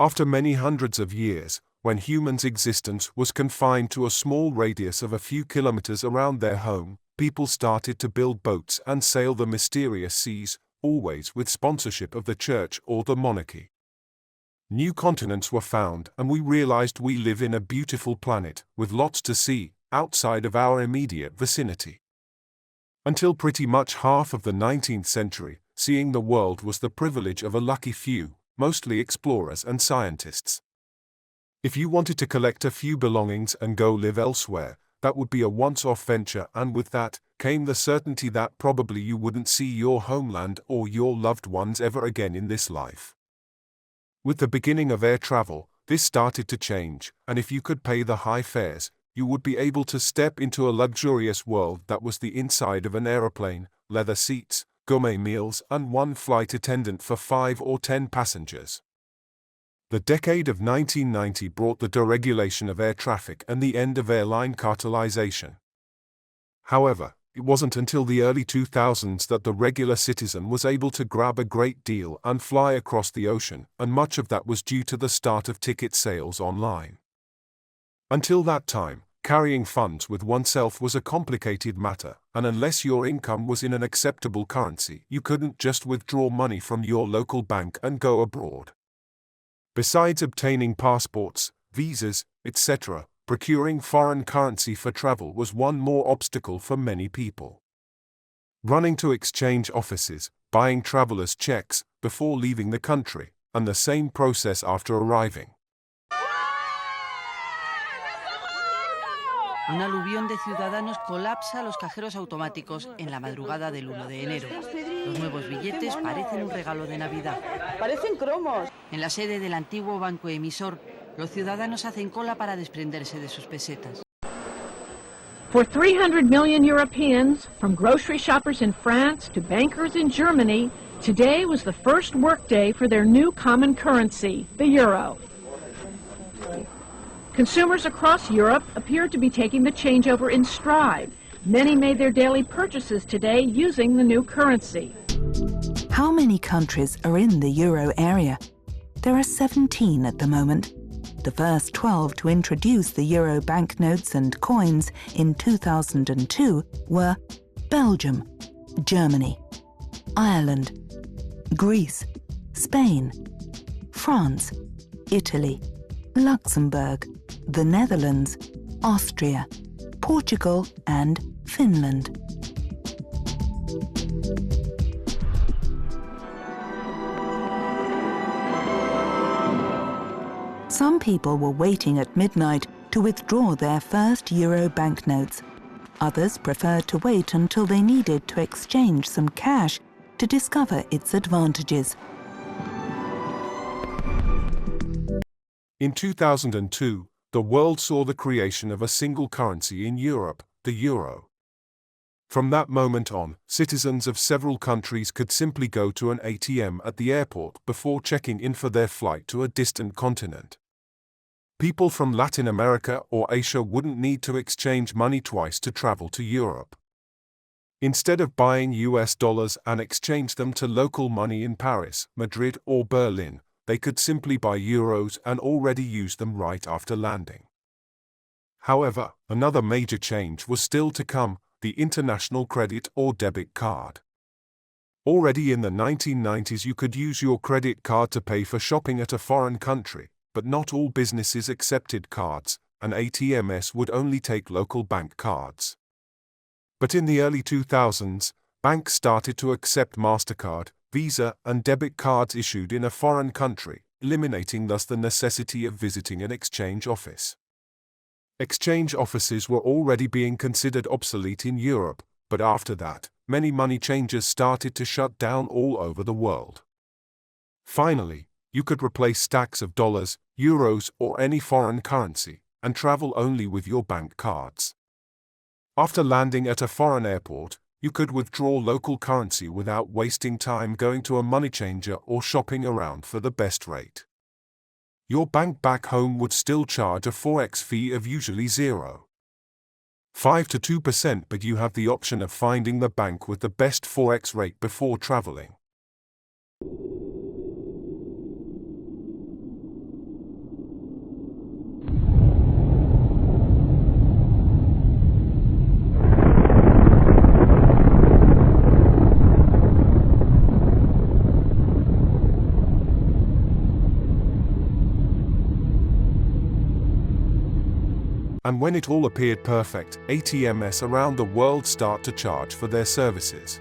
After many hundreds of years, when humans' existence was confined to a small radius of a few kilometers around their home, people started to build boats and sail the mysterious seas, always with sponsorship of the church or the monarchy. New continents were found, and we realized we live in a beautiful planet, with lots to see, outside of our immediate vicinity. Until pretty much half of the 19th century, seeing the world was the privilege of a lucky few, mostly explorers and scientists. If you wanted to collect a few belongings and go live elsewhere, that would be a once-off venture, and with that came the certainty that probably you wouldn't see your homeland or your loved ones ever again in this life. With the beginning of air travel, this started to change, and if you could pay the high fares, you would be able to step into a luxurious world that was the inside of an aeroplane, leather seats, gourmet meals, and one flight attendant for 5 or 10 passengers. The decade of 1990 brought the deregulation of air traffic and the end of airline cartelization. However, it wasn't until the early 2000s that the regular citizen was able to grab a great deal and fly across the ocean, and much of that was due to the start of ticket sales online. Until that time, carrying funds with oneself was a complicated matter, and unless your income was in an acceptable currency, you couldn't just withdraw money from your local bank and go abroad. Besides obtaining passports, visas, etc., procuring foreign currency for travel was one more obstacle for many people. Running to exchange offices, buying travelers' checks before leaving the country, and the same process after arriving. Un aluvión de ciudadanos colapsa los cajeros automáticos en la madrugada del 1 de enero. Los nuevos billetes parecen un regalo de Navidad. Parecen cromos. En la sede del antiguo banco emisor, los ciudadanos hacen cola para desprenderse de sus pesetas. For 300 million Europeans, from grocery shoppers in France to bankers in Germany, today was the first workday for their new common currency, the euro. Consumers across Europe appear to be taking the changeover in stride. Many made their daily purchases today using the new currency. How many countries are in the euro area? There are 17 at the moment. The first 12 to introduce the euro banknotes and coins in 2002 were Belgium, Germany, Ireland, Greece, Spain, France, Italy, Luxembourg, the Netherlands, Austria, Portugal, and Finland. Some people were waiting at midnight to withdraw their first euro banknotes. Others preferred to wait until they needed to exchange some cash to discover its advantages. In 2002, the world saw the creation of a single currency in Europe, the euro. From that moment on, citizens of several countries could simply go to an ATM at the airport before checking in for their flight to a distant continent. People from Latin America or Asia wouldn't need to exchange money twice to travel to Europe. Instead of buying US dollars and exchange them to local money in Paris, Madrid, or Berlin, they could simply buy euros and already use them right after landing. However, another major change was still to come: the international credit or debit card. Already in the 1990s you could use your credit card to pay for shopping at a foreign country, but not all businesses accepted cards, and ATMs would only take local bank cards. But in the early 2000s, banks started to accept MasterCard, Visa, and debit cards issued in a foreign country, eliminating thus the necessity of visiting an exchange office. Exchange offices were already being considered obsolete in Europe, but after that, many money changers started to shut down all over the world. Finally, you could replace stacks of dollars, euros, or any foreign currency, and travel only with your bank cards. After landing at a foreign airport, you could withdraw local currency without wasting time going to a money changer or shopping around for the best rate. Your bank back home would still charge a forex fee of usually 0.5 to 2%, but you have the option of finding the bank with the best forex rate before traveling. And when it all appeared perfect, ATMs around the world start to charge for their services.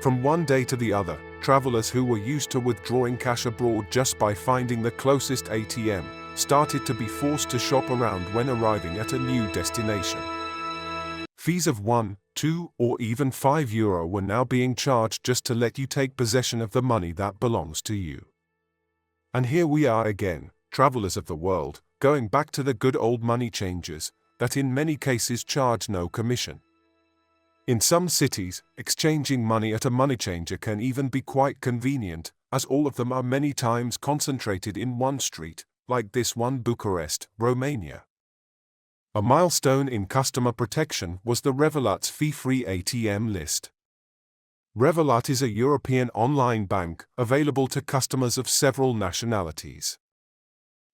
From one day to the other, travelers who were used to withdrawing cash abroad just by finding the closest ATM started to be forced to shop around when arriving at a new destination. Fees of 1, 2, or even €5 were now being charged just to let you take possession of the money that belongs to you. And here we are again, travelers of the world, going back to the good old money changers that in many cases charge no commission. In some cities, exchanging money at a money changer can even be quite convenient, as all of them are many times concentrated in one street, like this one, Bucharest, Romania. A milestone in customer protection was the Revolut's fee-free ATM list. Revolut is a European online bank available to customers of several nationalities.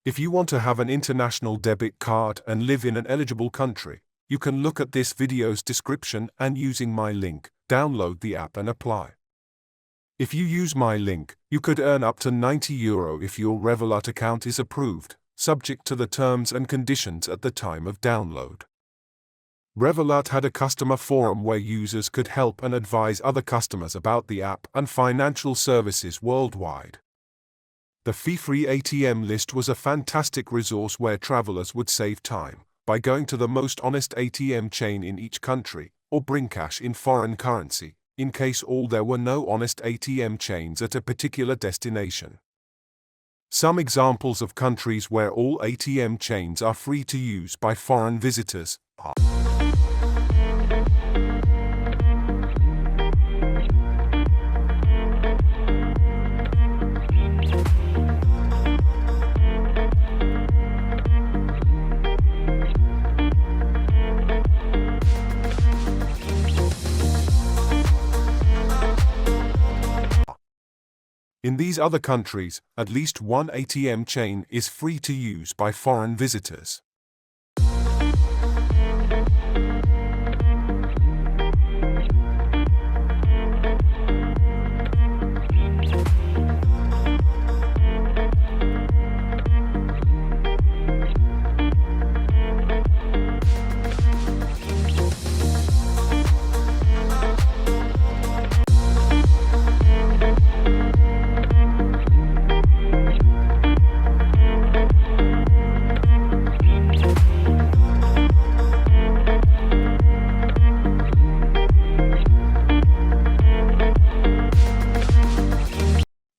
If you want to have an international debit card and live in an eligible country, you can look at this video's description and using my link, download the app and apply. If you use my link, you could earn up to €90 if your Revolut account is approved, subject to the terms and conditions at the time of download. Revolut had a customer forum where users could help and advise other customers about the app and financial services worldwide. The fee-free ATM list was a fantastic resource where travelers would save time by going to the most honest ATM chain in each country, or bring cash in foreign currency, in case there were no honest ATM chains at a particular destination. Some examples of countries where all ATM chains are free to use by foreign visitors are In these other countries, at least one ATM chain is free to use by foreign visitors.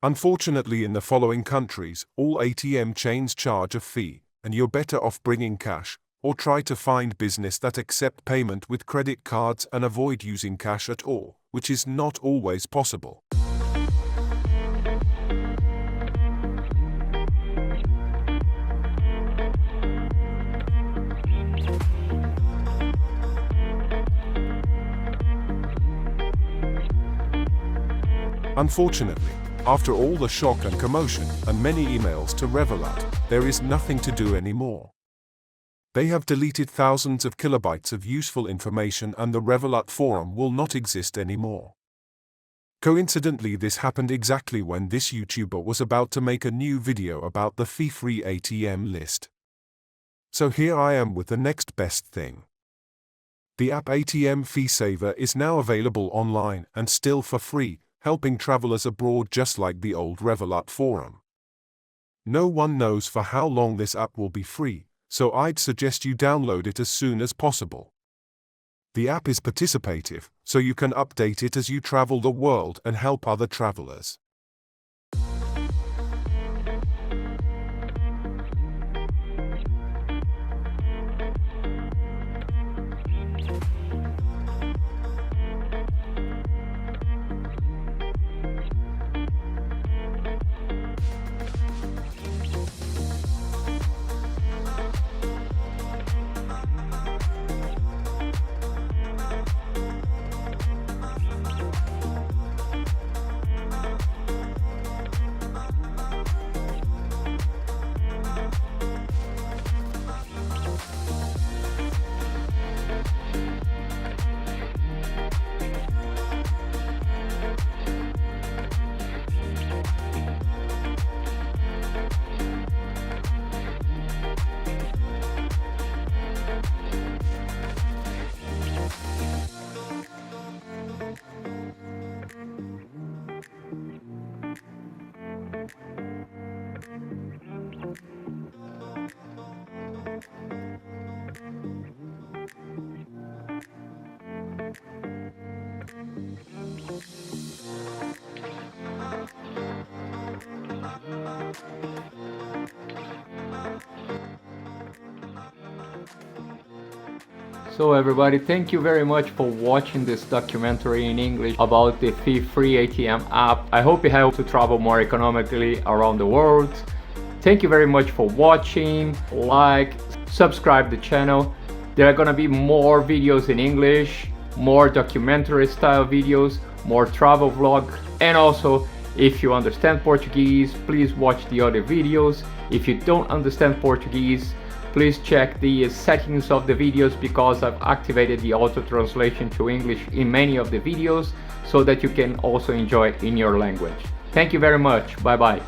Unfortunately, in the following countries, all ATM chains charge a fee, and you're better off bringing cash, or try to find business that accept payment with credit cards and avoid using cash at all, which is not always possible. Unfortunately, after all the shock and commotion and many emails to Revolut, there is nothing to do anymore. They have deleted thousands of kilobytes of useful information and the Revolut forum will not exist anymore. Coincidentally, this happened exactly when this YouTuber was about to make a new video about the fee-free ATM list. So here I am with the next best thing. The app ATM Fee Saver is now available online and still for free, helping travelers abroad just like the old Revolut forum. No one knows for how long this app will be free, so I'd suggest you download it as soon as possible. The app is participative, so you can update it as you travel the world and help other travelers. So everybody, thank you very much for watching this documentary in English about the Fee-free ATM app. I hope it helps to travel more economically around the world. Thank you very much for watching. Like, subscribe the channel. There are gonna be more videos in English, more documentary style videos, more travel vlog, and also if you understand Portuguese, please watch the other videos. If you don't understand Portuguese, please check the settings of the videos, because I've activated the auto translation to English in many of the videos so that you can also enjoy it in your language. Thank you very much. Bye bye.